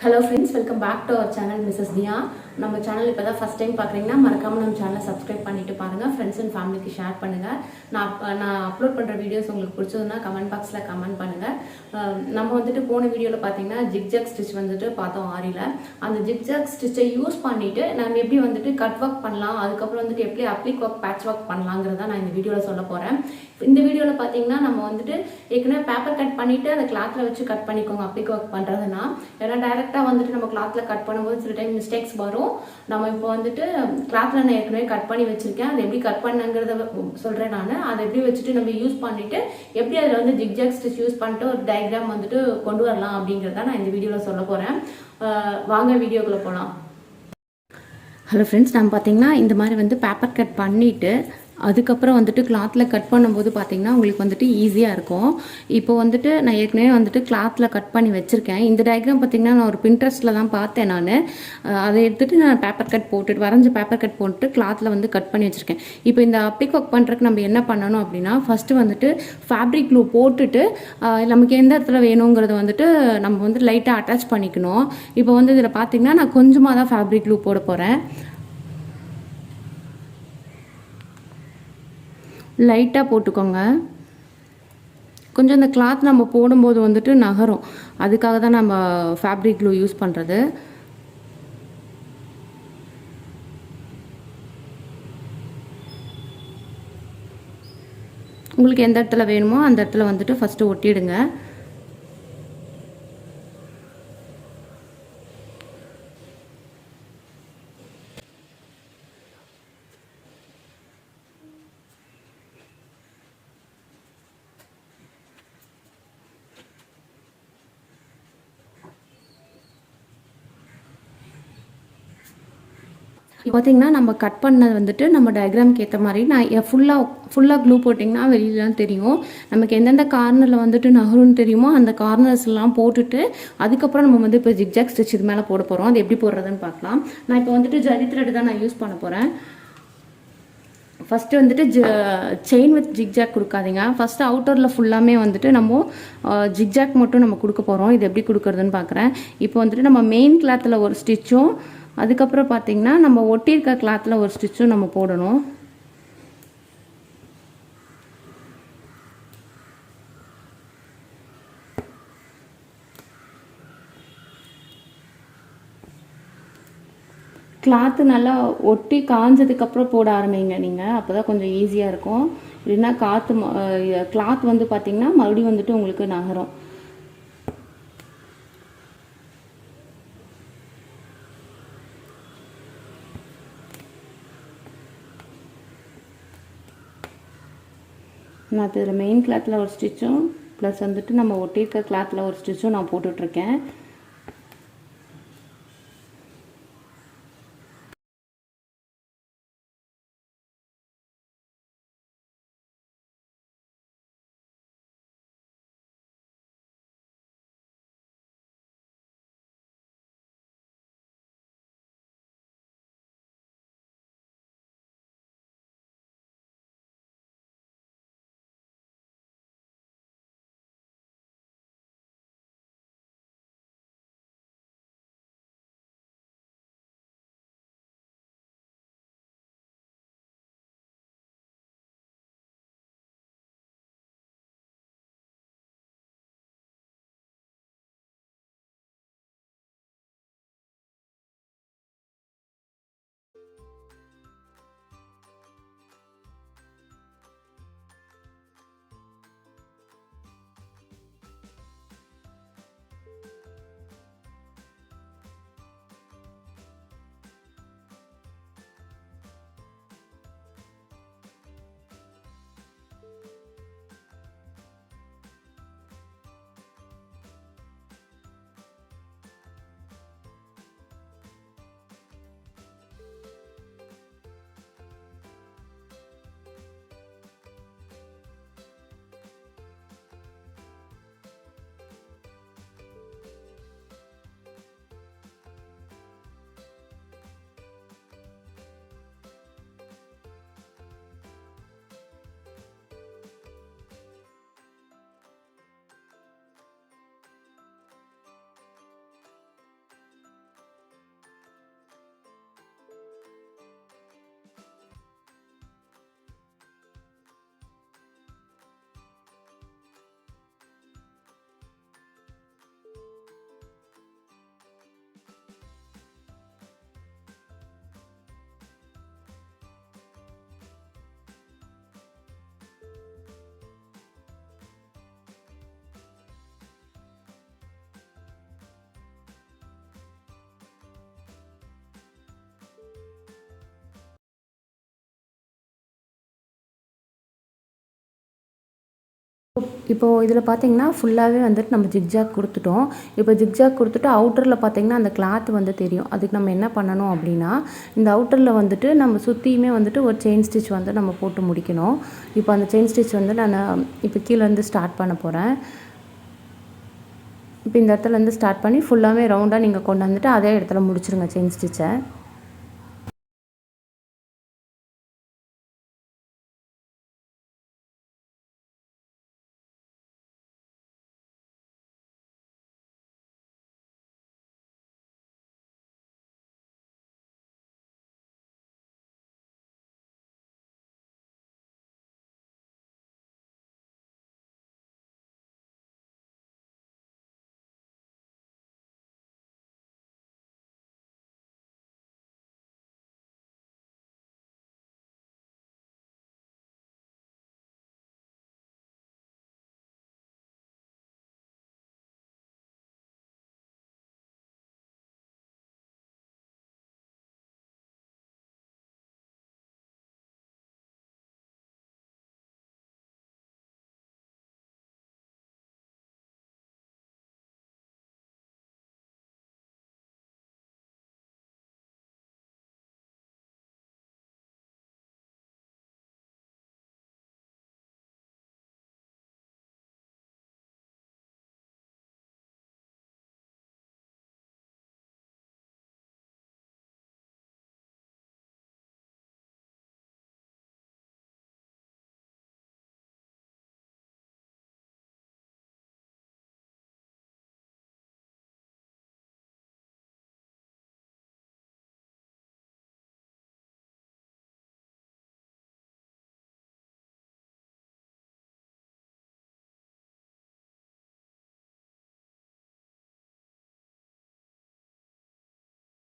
Hello friends, welcome back to our channel Mrs. Diya. நம்ம channel இப்போ தான் first time பார்க்குறீங்கன்னா மறக்காம நம்ம சேனலை சப்ஸ்கிரைப் பண்ணிட்டு பாருங்க, ஃப்ரெண்ட்ஸ் அண்ட் ஃபேமிலிக்கு ஷேர் பண்ணுங்க. நான் அப்லோட் பண்ணுற வீடியோஸ் உங்களுக்கு பிடிச்சதுன்னா கமெண்ட் பாக்ஸில் கமெண்ட் பண்ணுங்க. நம்ம வந்துட்டு போன வீடியோவில் பார்த்தீங்கன்னா ஜிக்ஜாக் ஸ்டிச் வந்துட்டு பார்த்தோம் ஆரியில். அந்த ஜிக்ஜாக் ஸ்டிச்சை யூஸ் பண்ணிட்டு நம்ம எப்படி வந்துட்டு கட் ஒர்க் பண்ணலாம், அதுக்கப்புறம் வந்துட்டு எப்படி அப்ளிக் ஒர்க் பேட்ச் ஒர்க் பண்ணலாங்கிறத நான் இந்த வீடியோவில் சொல்ல போகிறேன். இந்த வீடியோவில் பார்த்தீங்கன்னா நம்ம வந்துட்டு ஏற்கனவே பேப்பர் கட் பண்ணிட்டு அதை கிளாத்தில் வச்சு கட் பண்ணிக்கோங்க அப்ளிக் ஒர்க் பண்ணுறதுனா. ஏன்னா டைரெக்டாக வந்துட்டு நம்ம கிளாத்தில் கட் பண்ணும்போது சில டைம் மிஸ்டேக்ஸ் வரும். நம்ம இப்போ வந்துட்டு கிளாத்ல நான் ஏற்கனவே கட் பண்ணி வச்சிருக்கேன், அதை எப்படி கட் பண்ணங்கிறத சொல்றேன். நான் அதை எப்படி வச்சுட்டு நம்ம யூஸ் பண்ணிட்டு எப்படி அதில் வந்து ஜிக்ஜாக் ஸ்டிச் யூஸ் பண்ணிட்டு ஒரு டயக்ராம் வந்துட்டு கொண்டு வரலாம் அப்படிங்கிறத நான் இந்த வீடியோவில் சொல்ல போறேன். வாங்க வீடியோக்குள்ள போகலாம். ஹலோ ஃப்ரெண்ட்ஸ், நம்ம பார்த்தீங்கன்னா இந்த மாதிரி வந்து பேப்பர் கட் பண்ணிட்டு அதுக்கப்புறம் வந்துட்டு கிளாத்தில் கட் பண்ணும்போது பார்த்தீங்கன்னா உங்களுக்கு வந்துட்டு ஈஸியாக இருக்கும். இப்போ வந்துட்டு நான் ஏற்கனவே வந்துட்டு கிளாத்தில் கட் பண்ணி வச்சுருக்கேன். இந்த டயக்ராம் பார்த்தீங்கன்னா நான் ஒரு பின்ட்ரெஸ்ட்டில் தான் பார்த்தேன். நான் அதை எடுத்துகிட்டு நான் பேப்பர் கட் போட்டுட்டு வரைஞ்சி பேப்பர் கட் போட்டு கிளாத்தில் வந்து கட் பண்ணி வச்சுருக்கேன். இப்போ இந்த அப்ளிக் ஒர்க் பண்ணுறதுக்கு நம்ம என்ன பண்ணணும் அப்படின்னா, ஃபஸ்ட்டு வந்துட்டு ஃபேப்ரிக் க்ளூ போட்டுட்டு நமக்கு எந்த இடத்துல வேணுங்கிறத வந்துட்டு நம்ம வந்து லைட்டாக அட்டாச் பண்ணிக்கணும். இப்போ வந்து இதில் பார்த்தீங்கன்னா நான் கொஞ்சமாக தான் ஃபேப்ரிக் க்ளூ போட போகிறேன். லைட்டாக போட்டுக்கோங்க. கொஞ்சம் இந்த கிளாத் நம்ம போடும்போது வந்துட்டு நகரும், அதுக்காக தான் நம்ம ஃபேப்ரிக் க்ளூ யூஸ் பண்ணுறது. உங்களுக்கு எந்த இடத்துல வேணுமோ அந்த இடத்துல வந்துட்டு ஃபஸ்ட்டு ஒட்டிடுங்க. இப்போ பார்த்தீங்கன்னா நம்ம கட் பண்ணது வந்துட்டு நம்ம டயக்ராமுக்கு ஏற்ற மாதிரி நான் ஃபுல்லாக க்ளூ போட்டிங்கன்னா வெளியிலாம் தெரியும். நமக்கு எந்தெந்த கார்னரில் வந்துட்டு நகரும்னு தெரியுமோ அந்த கார்னர்ஸ்லாம் போட்டுட்டு அதுக்கப்புறம் நம்ம வந்து இப்போ ஜிக்ஜாக் ஸ்டிச் இது மேலே போட போகிறோம். அது எப்படி போடுறதுன்னு பார்க்கலாம். நான் இப்போ வந்துட்டு ஜரி த்ரெட் தான் நான் யூஸ் பண்ண போகிறேன். ஃபஸ்ட்டு வந்துட்டு செயின் வித் ஜிக்ஜாக் கொடுக்காதீங்க. ஃபஸ்ட்டு அவுட்டரில் ஃபுல்லாமே வந்துட்டு நம்ம ஜிக்ஜாக் மட்டும் நம்ம கொடுக்க போகிறோம். இது எப்படி கொடுக்குறதுன்னு பார்க்குறேன். இப்போ வந்துட்டு நம்ம மெயின் கிளாத்தில் ஒரு ஸ்டிச்சும் அதுக்கப்புறம் பார்த்தீங்கன்னா நம்ம ஒட்டியிருக்க கிளாத்தில் ஒரு ஸ்டிச்சும் நம்ம போடணும். கிளாத்து நல்லா ஒட்டி காஞ்சதுக்கப்புறம் போட ஆரம்பிங்க நீங்கள், அப்போ தான் கொஞ்சம் ஈஸியாக இருக்கும். இல்லைன்னா கிளாத் வந்து பார்த்திங்கன்னா மறுபடியும் வந்துட்டு உங்களுக்கு நகரும். நான் இதில் மெயின் கிளாத்தில் ஒரு ஸ்டிச்சும் ப்ளஸ் வந்துட்டு நம்ம ஒட்டியிருக்க கிளாத்தில் ஒரு ஸ்டிச்சும் நான் போட்டுட்ருக்கேன். இப்போ இதில் பார்த்தீங்கன்னா ஃபுல்லாகவே வந்துட்டு நம்ம ஜிக்ஜாக் கொடுத்துட்டோம். இப்போ ஜிக்ஜாக் கொடுத்துட்டு அவுட்டரில் பார்த்தீங்கன்னா அந்த கிளாத் வந்து தெரியும். அதுக்கு நம்ம என்ன பண்ணணும் அப்படின்னா, இந்த அவுட்டரில் வந்துட்டு நம்ம சுற்றியுமே வந்துட்டு ஒரு செயின் ஸ்டிச் வந்து நம்ம போட்டு முடிக்கணும். இப்போ அந்த செயின் ஸ்டிச் வந்து நான் இப்போ கீழேருந்து ஸ்டார்ட் பண்ண போகிறேன். இப்போ இந்த இடத்துலேருந்து ஸ்டார்ட் பண்ணி ஃபுல்லாகவே ரவுண்டாக நீங்கள் கொண்டு வந்துட்டு அதே இடத்துல முடிச்சிருங்க செயின் ஸ்டிச்சை.